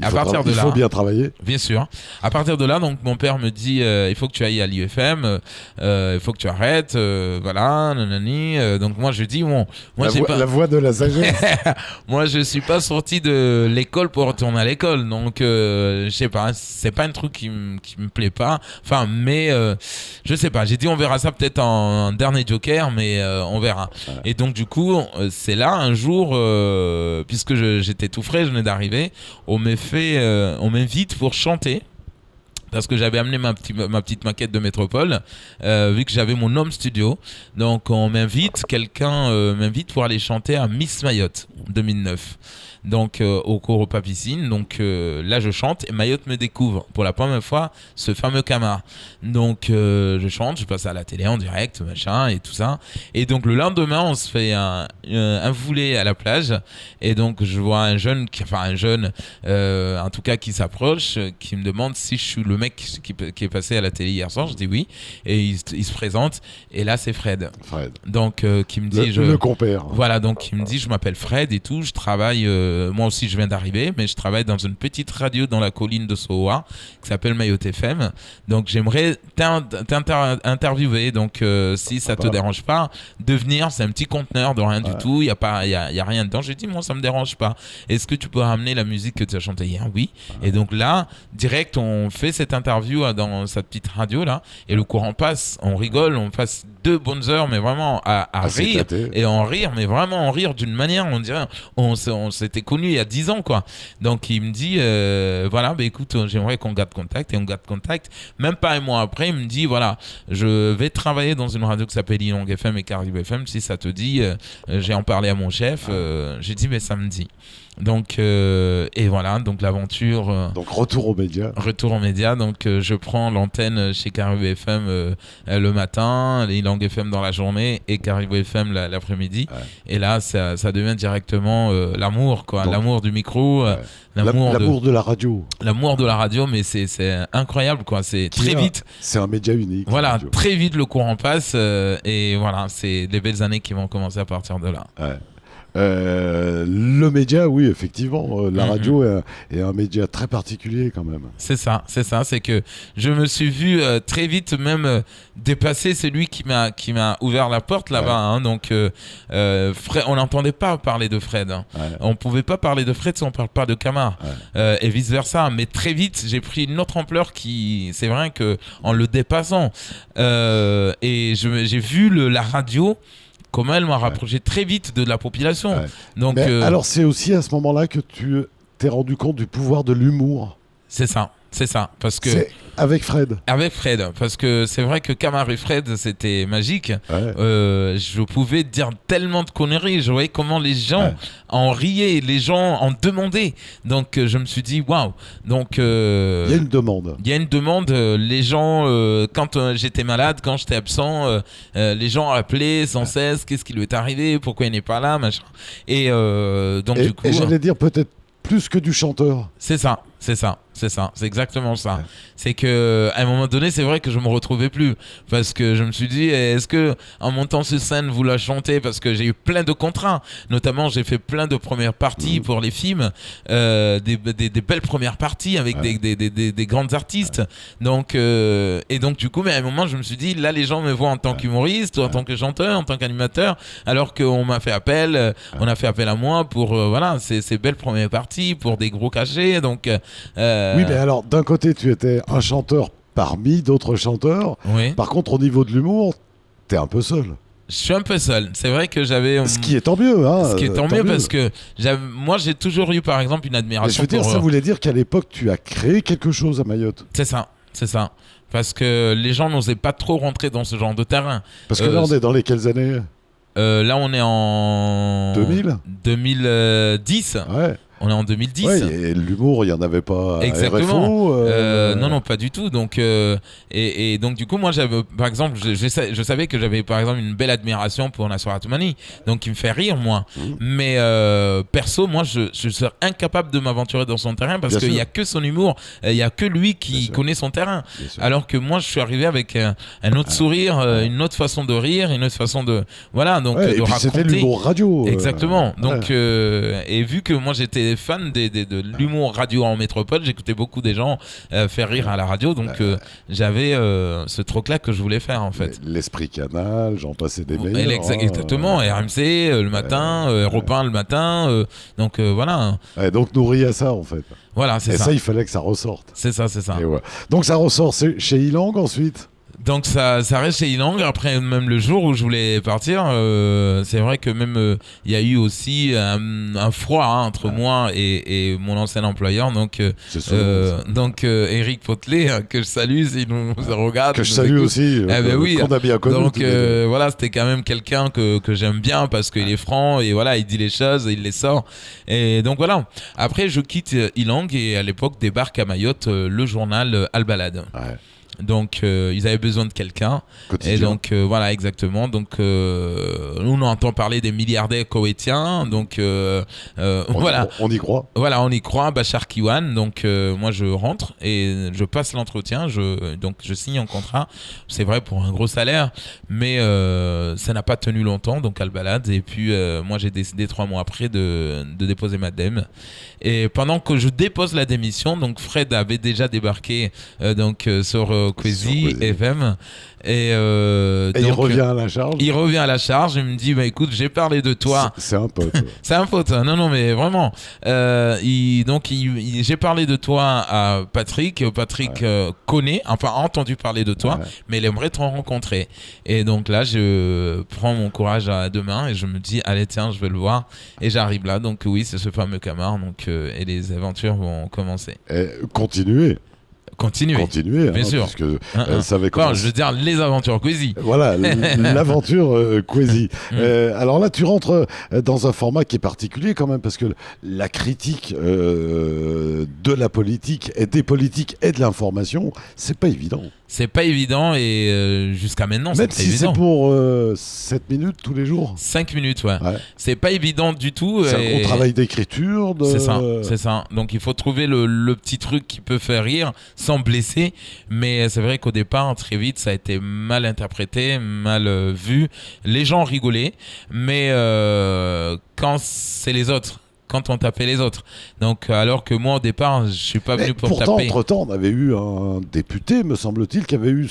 il faut bien travailler. Bien sûr. À partir de là, donc mon père me dit il faut que tu ailles à l'IEFM, il faut que tu arrêtes, voilà, nanani. Donc moi je dis bon, moi la voix de la sagesse. Moi je suis pas sorti de l'école pour retourner à l'école, donc je sais pas, c'est pas un truc qui me plaît pas. Enfin, mais je sais pas. J'ai dit on verra ça peut-être en dernier joker, mais on verra. Et donc du coup, c'est là un jour, puisque j'étais tout frais, je venais d'arriver, on m'invite pour chanter, parce que j'avais amené ma petite maquette de Métropole, vu que j'avais mon home studio. Donc quelqu'un m'invite pour aller chanter à Miss Mayotte 2009. Donc au cours Repas Piscine. Donc là je chante et Mayotte me découvre pour la première fois, ce fameux Camar. Donc je chante, je passe à la télé en direct, machin et tout ça. Et donc le lendemain on se fait un voulé à la plage, et donc je vois un jeune en tout cas qui s'approche, qui me demande si je suis le mec qui est passé à la télé hier soir. Je dis oui, et il se présente, et là c'est Fred. Donc qui me dit le compère. Voilà, donc il me dit je m'appelle Fred et tout, je travaille moi aussi je viens d'arriver, mais je travaille dans une petite radio dans la colline de Sohoa qui s'appelle Mayotte FM. Donc j'aimerais t'interviewer, donc si ça te dérange pas de venir, c'est un petit conteneur de rien du tout, il y a rien dedans. J'ai dit moi ça me dérange pas. Est-ce que tu peux ramener la musique que tu as chantée hier? Oui. Et donc là direct on fait cette interview dans cette petite radio là, et le courant passe, on rigole, on passe 2 bonnes heures, mais vraiment à rire s'éclater. et en rire, mais vraiment en rire d'une manière, on dirait, on s'était connus il y a 10 ans, quoi. Donc il me dit, voilà, bah, écoute, j'aimerais qu'on garde contact, et on garde contact. Même pas un mois après, il me dit, voilà, je vais travailler dans une radio qui s'appelle Ilong FM et Caraïbes FM, si ça te dit. J'ai en parlé à mon chef, j'ai dit, mais ça me dit. Donc, et voilà, donc l'aventure. Donc retour aux médias. Retour aux médias, donc je prends l'antenne chez Caraïbes FM le matin, Ilong FM dans la journée et Caraïbes FM l'après-midi. Ouais. Et là, ça devient directement l'amour, quoi. Donc, l'amour du micro, l'amour de la radio. L'amour de la radio, mais c'est incroyable, quoi. C'est très vite. C'est un média unique. Voilà, très vite le courant passe et voilà, c'est des belles années qui vont commencer à partir de là. Ouais. Le média, oui, effectivement, la radio est un média très particulier quand même. C'est ça, c'est que je me suis vu très vite même dépasser celui qui m'a ouvert la porte là-bas. Hein, donc, Fred, on n'entendait pas parler de Fred. Hein. Ouais. On pouvait pas parler de Fred si on parle pas de Camar et vice versa. Mais très vite, j'ai pris une autre ampleur c'est vrai que en le dépassant et j'ai vu la radio. Comment elle m'a rapproché très vite de la population. Ouais. Donc, alors c'est aussi à ce moment-là que tu t'es rendu compte du pouvoir de l'humour. C'est ça, parce que... Avec Fred. Avec Fred, parce que c'est vrai que Camar et Fred, c'était magique. Ouais. Je pouvais dire tellement de conneries. Je voyais comment les gens en riaient, les gens en demandaient. Donc je me suis dit, waouh. Donc il y a une demande. Il y a une demande. Les gens, quand j'étais malade, quand j'étais absent, les gens appelaient sans cesse. Qu'est-ce qui lui est arrivé? Pourquoi il n'est pas là, machin. Et donc du coup. Et j'allais dire peut-être plus que du chanteur. C'est ça. C'est exactement ça. Ouais. C'est que à un moment donné, c'est vrai que je me retrouvais plus parce que je me suis dit, est-ce que en montant sur scène, vous la chantez? Parce que j'ai eu plein de contrats. Notamment, j'ai fait plein de premières parties pour les films, des belles premières parties avec des grandes artistes. Donc et donc du coup, mais à un moment, je me suis dit, là, les gens me voient en tant qu'humoriste, ou en tant que chanteur, en tant qu'animateur, alors qu'on m'a fait appel, on a fait appel à moi pour voilà, ces belles premières parties pour des gros cachets. Donc oui, mais alors d'un côté tu étais un chanteur parmi d'autres chanteurs. Oui. Par contre, au niveau de l'humour, t'es un peu seul. Je suis un peu seul. C'est vrai que j'avais. Ce qui est tant mieux, hein. Ce qui est tant mieux parce que moi j'ai toujours eu par exemple une admiration. Mais je veux dire, ça voulait dire qu'à l'époque tu as créé quelque chose à Mayotte. C'est ça. Parce que les gens n'osaient pas trop rentrer dans ce genre de terrain. Parce que là, on est dans les quelles années? Là, on est en 2010. Ouais. On est en 2010. Ouais, et l'humour, il n'y en avait pas. Exactement. RFO, non, pas du tout. Donc, et donc, du coup, moi, j'avais, par exemple, je savais que j'avais, par exemple, une belle admiration pour Nassar Atoumani, donc il me fait rire, moi. Mais perso, moi, je serais incapable de m'aventurer dans son terrain parce qu'il n'y a que son humour, il n'y a que lui qui connaît son terrain. Alors que moi, je suis arrivé avec un autre sourire, une autre façon de rire, une autre façon de. Voilà, donc de et puis raconter. C'était l'humour radio. Exactement. Donc, et vu que moi, j'étais fan de l'humour radio en métropole, j'écoutais beaucoup des gens faire rire à la radio, donc j'avais ce truc-là que je voulais faire en fait. L'esprit canal, j'en passais des meilleurs. Exactement, RMC le matin, Europe 1 le matin, donc voilà. Donc nourri à ça en fait. Voilà, c'est ça. Et ça, il fallait que ça ressorte. C'est ça. Donc ça ressort chez Ilong ensuite. Donc ça reste chez Ilong. Après, même le jour où je voulais partir, c'est vrai que même il y a eu aussi un froid entre moi et mon ancien employeur. Donc Eric Potelet, que je salue s'il nous regarde. Que je salue aussi. Oui. Qu'on a bien connu. Donc voilà, c'était quand même quelqu'un que j'aime bien parce qu'il est franc et voilà, il dit les choses, il les sort. Et donc voilà. Après, je quitte Ilong et à l'époque débarque à Mayotte le journal Al-Balad. Ouais. Donc ils avaient besoin de quelqu'un. Quotidien. Et donc voilà, exactement. Donc nous on entend parler des milliardaires koweïtiens. Donc voilà. On y croit. Voilà, on y croit. Bachar Kiwan. Donc moi je rentre et je passe l'entretien. Donc je signe un contrat. C'est vrai pour un gros salaire, mais ça n'a pas tenu longtemps. Donc Al-Balad. Et puis moi j'ai décidé 3 mois après de déposer ma dème. Et pendant que je dépose la démission, donc Fred avait déjà débarqué sur Kwezi FM. Et il donc, revient à la charge. Il revient à la charge. Il me dit, bah écoute, j'ai parlé de toi. C'est un pote. C'est un pote. Non, mais vraiment. J'ai parlé de toi à Patrick. Patrick connaît, enfin a entendu parler de toi, mais il aimerait te rencontrer. Et donc là, je prends mon courage à deux mains et je me dis, allez tiens, je vais le voir. Et j'arrive là. Donc oui, c'est ce fameux Camar. Donc et les aventures vont commencer. Et continuer. Continuer, bien sûr. Puisque ça avait commencé. Je veux dire les aventures Kwezi. Voilà, l'aventure Kwezi. Alors là, tu rentres dans un format qui est particulier quand même, parce que la critique de la politique et des politiques et de l'information, c'est pas évident. C'est pas évident et jusqu'à maintenant, c'est même pas si évident. C'est pour 7 minutes tous les jours. 5 minutes, ouais. C'est pas évident du tout. C'est un gros travail d'écriture. C'est ça. Donc il faut trouver le petit truc qui peut faire rire sans blesser. Mais c'est vrai qu'au départ, très vite, ça a été mal interprété, mal vu. Les gens rigolaient, mais quand c'est les autres. Quand on tapait les autres. Donc, alors que moi, au départ, je suis pas venu pour pourtant, taper. Entre-temps, on avait eu un député, me semble-t-il, qui avait eu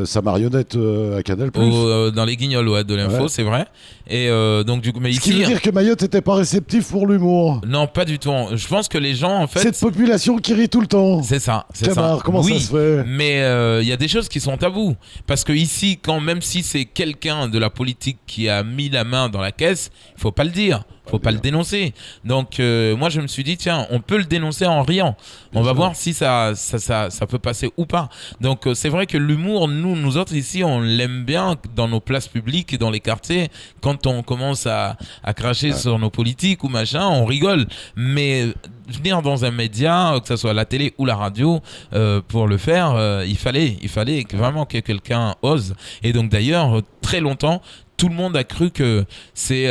sa marionnette à Canal+. Dans les guignols de l'info, c'est vrai. Et donc, du coup, mais ce qui veut dire que Mayotte n'était pas réceptif pour l'humour. Non, pas du tout. Je pense que les gens, en fait... Cette population qui rit tout le temps. C'est ça. Camar, comment ça se fait? Mais il y a des choses qui sont tabous. Parce que ici, même si c'est quelqu'un de la politique qui a mis la main dans la caisse, il faut pas le dire. Faut pas le dénoncer. Donc moi je me suis dit tiens, on peut le dénoncer en riant. On va voir si ça peut passer ou pas. Donc c'est vrai que l'humour, nous autres ici, on l'aime bien dans nos places publiques et dans les quartiers. Quand on commence à cracher sur nos politiques ou machin, on rigole. Mais venir dans un média, que ce soit la télé ou la radio, pour le faire, il fallait vraiment que quelqu'un ose. Et donc d'ailleurs, très longtemps, tout le monde a cru que c'est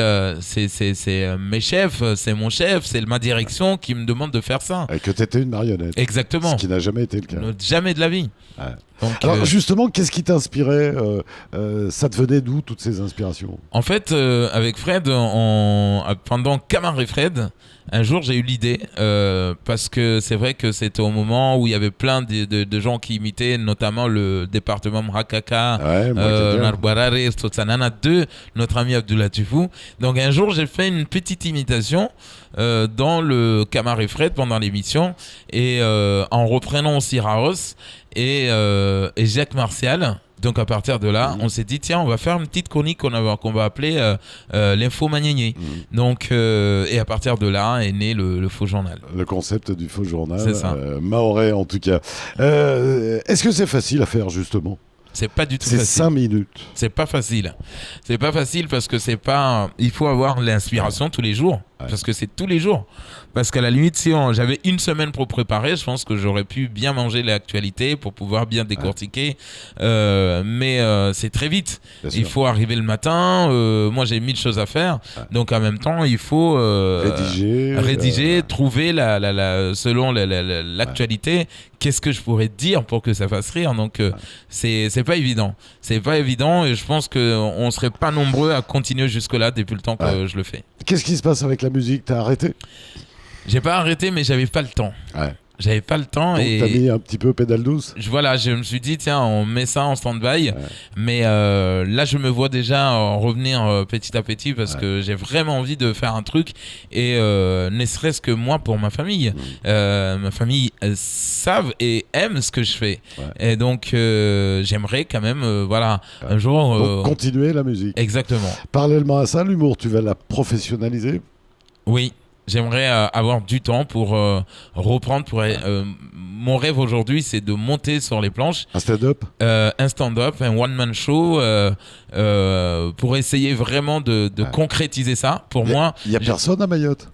mes chefs, c'est mon chef, c'est ma direction qui me demande de faire ça. Et que tu étais une marionnette. Exactement. Ce qui n'a jamais été le cas. Jamais de la vie. Ouais. Donc, alors justement, qu'est-ce qui t'inspirait ça te venait d'où toutes ces inspirations? En fait, avec Fred, pendant Camar et Fred, un jour j'ai eu l'idée, parce que c'est vrai que c'était au moment où il y avait plein de gens qui imitaient, notamment le département Mrakaka, Narbarare, Sotsanana 2, notre ami Abdullah Tufou. Donc un jour j'ai fait une petite imitation dans le Camar et Fred pendant l'émission, et en reprenant aussi Raos et Jacques Martial. Donc à partir de là, on s'est dit tiens, on va faire une petite chronique qu'on va appeler l'info Magnénier. Donc et à partir de là est né le faux journal. Le concept du faux journal. C'est ça. Mahorais en tout cas. Est-ce que c'est facile à faire justement? C'est pas du tout facile. C'est 5 minutes. C'est pas facile. C'est pas facile parce que c'est pas. Il faut avoir l'inspiration tous les jours. Parce que c'est tous les jours. Parce qu'à la limite, si j'avais une semaine pour préparer, je pense que j'aurais pu bien manger l'actualité pour pouvoir bien décortiquer. Mais c'est très vite. Il faut arriver le matin. Moi, j'ai 1000 choses à faire. Donc, en même temps, il faut rédiger, trouver selon l'actualité, qu'est-ce que je pourrais dire pour que ça fasse rire. Donc, c'est pas évident. C'est pas évident et je pense qu'on ne serait pas nombreux à continuer jusque-là depuis le temps que je le fais. Qu'est-ce qui se passe avec la musique? T'as arrêté? J'ai pas arrêté, mais j'avais pas le temps. J'avais pas le temps. Donc t'as mis un petit peu pédale douce? Je me suis dit, tiens, on met ça en stand-by. Mais là, je me vois déjà revenir petit à petit parce que j'ai vraiment envie de faire un truc. Et ne serait-ce que moi, pour ma famille. Ma famille savent et aiment ce que je fais. Et donc, j'aimerais quand même, un jour... Donc, continuer la musique. Exactement. Parallèlement à ça, l'humour, tu vas la professionnaliser? Oui. J'aimerais avoir du temps pour reprendre. Mon rêve aujourd'hui, c'est de monter sur les planches. Un stand-up? Un stand-up, un one-man show, pour essayer vraiment de concrétiser ça. Pour moi... Il n'y a personne à Mayotte?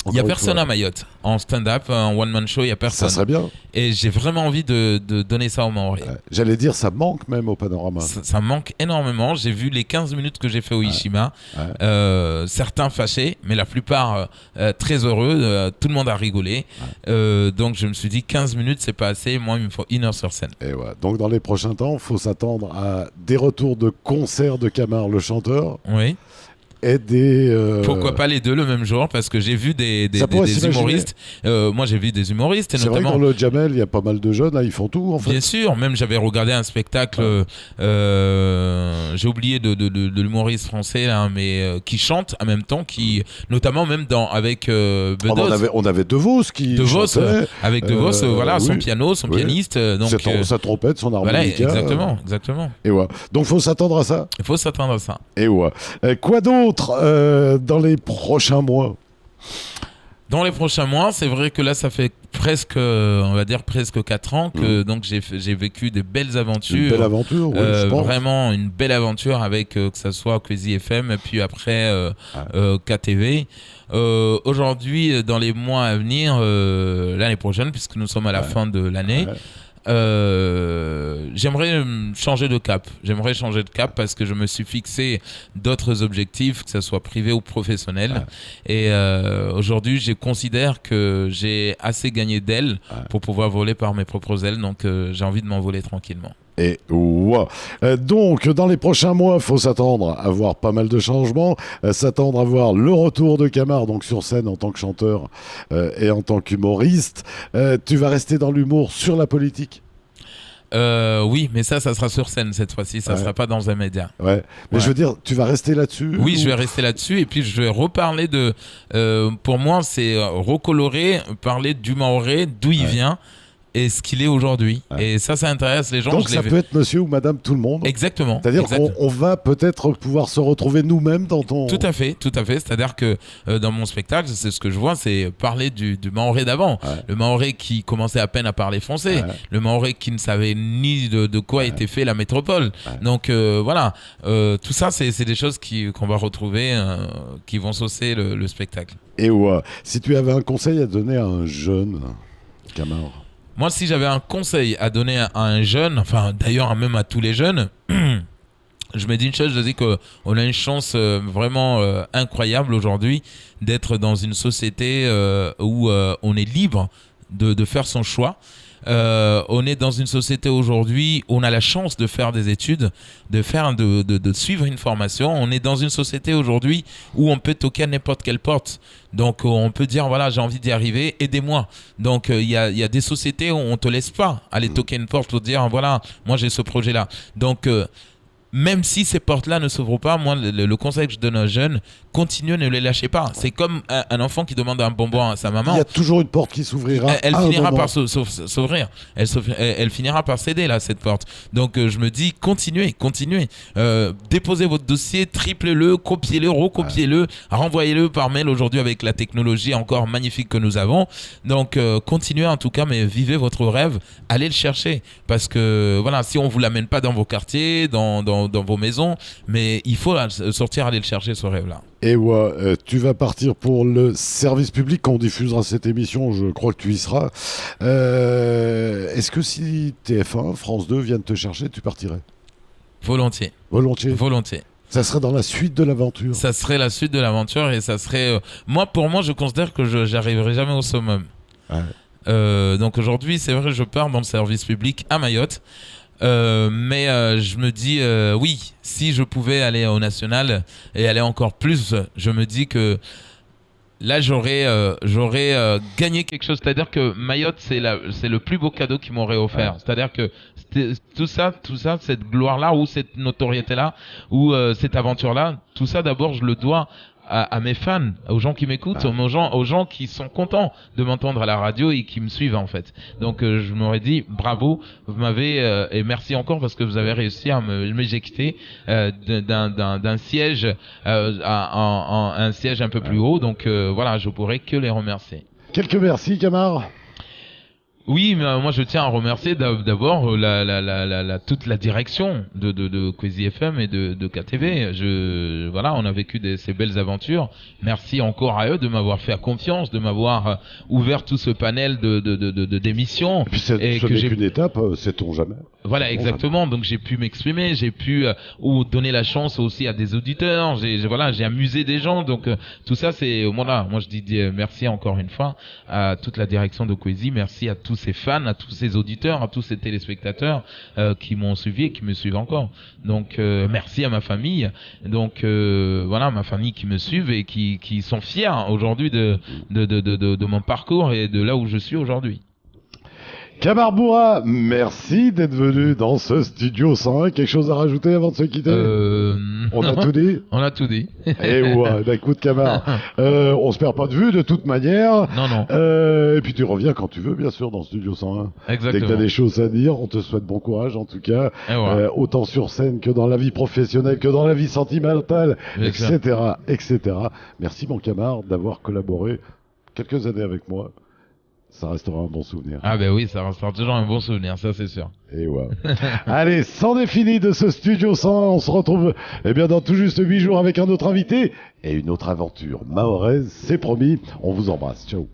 Il n'y a personne à Mayotte. En stand-up, en one-man show, il n'y a personne. Ça serait bien. Et j'ai vraiment envie de donner ça aux Mahorais. J'allais dire, ça manque même au panorama. Ça manque énormément. J'ai vu les 15 minutes que j'ai fait au Ishima. Certains fâchés, mais la plupart très heureux. Tout le monde a rigolé. Donc je me suis dit, 15 minutes, c'est pas assez. Moi, il me faut 1 heure sur scène. Et donc dans les prochains temps, il faut s'attendre à des retours de concerts de Camar, le chanteur. Oui. et des... Pourquoi pas les deux le même jour, parce que j'ai vu des humoristes. Moi, j'ai vu des humoristes, et C'est notamment... vrai que dans le Jamel, il y a pas mal de jeunes, là, ils font tout, en fait. Bien sûr, même j'avais regardé un spectacle, j'ai oublié de l'humoriste français, là, mais qui chante en même temps, qui, notamment même avec Bedos. On avait De Vos qui chantait. Avec De Vos, voilà, son oui. piano, son pianiste. Donc, sa trompette, son voilà, harmonica. exactement. Et ouais. Donc, faut s'attendre à ça. Il faut s'attendre à ça. Et ouais. Quoi d'autre dans les prochains mois? Dans les prochains mois, c'est vrai que là, ça fait presque 4 ans que donc j'ai vécu des belles aventures. Une belle aventure, oui, je pense. Vraiment une belle aventure avec que ça soit Crazy FM et puis après KTV. Aujourd'hui, dans les mois à venir, l'année prochaine, puisque nous sommes à la fin de l'année, j'aimerais changer de cap. J'aimerais changer de cap parce que je me suis fixé d'autres objectifs, que ce soit privé ou professionnel. Et aujourd'hui, je considère que j'ai assez gagné d'ailes pour pouvoir voler par mes propres ailes. Donc, j'ai envie de m'envoler tranquillement. Et ouais. Donc, dans les prochains mois, il faut s'attendre à voir pas mal de changements, s'attendre à voir le retour de Camar, donc sur scène en tant que chanteur et en tant qu'humoriste. Tu vas rester dans l'humour sur la politique? Oui, mais ça sera sur scène cette fois-ci, ça sera pas dans un média. Ouais, mais je veux dire, tu vas rester là-dessus? Oui, je vais rester là-dessus et puis je vais reparler de... pour moi, c'est recolorer, parler du Mahorais, d'où il vient et ce qu'il est aujourd'hui. Et ça intéresse les gens. Donc ça peut être monsieur ou madame tout le monde. Exactement. C'est-à-dire qu'on va peut-être pouvoir se retrouver nous-mêmes dans ton... Tout à fait. C'est-à-dire que dans mon spectacle, c'est ce que je vois, c'est parler du Mahorais d'avant. Le Mahorais qui commençait à peine à parler français. Le Mahorais qui ne savait ni de quoi était fait la métropole. Donc voilà, tout ça, c'est des choses qu'on va retrouver, qui vont saucer le spectacle. Et si tu avais un conseil à donner à un jeune, Camar? Moi, si j'avais un conseil à donner à un jeune, enfin d'ailleurs même à tous les jeunes, je me dis une chose, je dis qu'on a une chance vraiment incroyable aujourd'hui d'être dans une société où on est libre de faire son choix. On est dans une société aujourd'hui où on a la chance de faire des études, de suivre une formation. On est dans une société aujourd'hui où on peut toquer à n'importe quelle porte. Donc on peut dire voilà, j'ai envie d'y arriver, aidez-moi. Donc il y a des sociétés où on te laisse pas aller toquer une porte pour dire voilà, moi j'ai ce projet là. Donc même si ces portes-là ne s'ouvrent pas, moi, le conseil que je donne aux jeunes, continuez, ne les lâchez pas. C'est comme un enfant qui demande un bonbon à sa maman. Il y a toujours une porte qui s'ouvrira. Elle finira par s'ouvrir. Elle finira par céder, là, cette porte. Donc, je me dis, continuez. Déposez votre dossier, triplez-le, copiez-le, recopiez-le, renvoyez-le par mail aujourd'hui avec la technologie encore magnifique que nous avons. Donc, continuez en tout cas, mais vivez votre rêve. Allez le chercher. Parce que, voilà, si on ne vous l'amène pas dans vos quartiers, dans vos maisons, mais il faut sortir, aller le chercher, ce rêve-là. Et tu vas partir pour le service public quand on diffusera cette émission, je crois que tu y seras. Est-ce que si TF1, France 2 viennent te chercher, tu partirais? Volontiers. Ça serait dans la suite de l'aventure? Ça serait la suite de l'aventure et ça serait... Pour moi, je considère que j'arriverai jamais au summum. Donc aujourd'hui, c'est vrai, je pars dans le service public à Mayotte. Mais je me dis oui, si je pouvais aller au national et aller encore plus, je me dis que là j'aurais gagné quelque chose. C'est-à-dire que Mayotte, c'est le plus beau cadeau qu'ils m'auraient offert. C'est-à-dire que tout ça, cette gloire-là ou cette notoriété-là ou cette aventure-là, tout ça d'abord je le dois à mes fans, aux gens qui m'écoutent, aux gens qui sont contents de m'entendre à la radio et qui me suivent en fait. Donc je m'aurais dit bravo, vous m'avez et merci encore parce que vous avez réussi à m'éjecter d'un siège à un siège un peu plus haut. Donc voilà, je pourrais que les remercier. Quelques merci, Camar. Oui, mais moi je tiens à remercier d'abord toute la direction de Crazy FM et de KTV. Voilà, on a vécu ces belles aventures. Merci encore à eux de m'avoir fait confiance, de m'avoir ouvert tout ce panel d'émissions. Et puis ce n'est qu'une étape, sait-on jamais. Voilà, exactement. Donc j'ai pu m'exprimer, j'ai pu donner la chance aussi à des auditeurs. J'ai amusé des gens. Donc tout ça, c'est voilà. Moi je dis merci encore une fois à toute la direction de Crazy. Merci à tous tous ces fans, à tous ces auditeurs, à tous ces téléspectateurs qui m'ont suivi et qui me suivent encore. Donc merci à ma famille. Donc voilà, ma famille qui me suivent et qui sont fiers aujourd'hui de mon parcours et de là où je suis aujourd'hui. Kamar Bourra, merci d'être venu dans ce Studio 101. Quelque chose à rajouter avant de se quitter? On a tout dit. On a tout dit. Et ouais, bah écoute Kamar, on se perd pas de vue de toute manière. Non. Et puis tu reviens quand tu veux, bien sûr, dans Studio 101. Exactement. Dès que t'as des choses à dire, on te souhaite bon courage en tout cas. Voilà. Autant sur scène que dans la vie professionnelle, que dans la vie sentimentale, etc., etc. Merci mon Kamar d'avoir collaboré quelques années avec moi. Ça restera un bon souvenir. Ah ben oui, ça restera toujours un bon souvenir, ça c'est sûr. Et ouais. Allez, c'en est fini de ce Studio 101. On se retrouve dans tout juste 8 jours avec un autre invité et une autre aventure mahoraise, c'est promis. On vous embrasse. Ciao.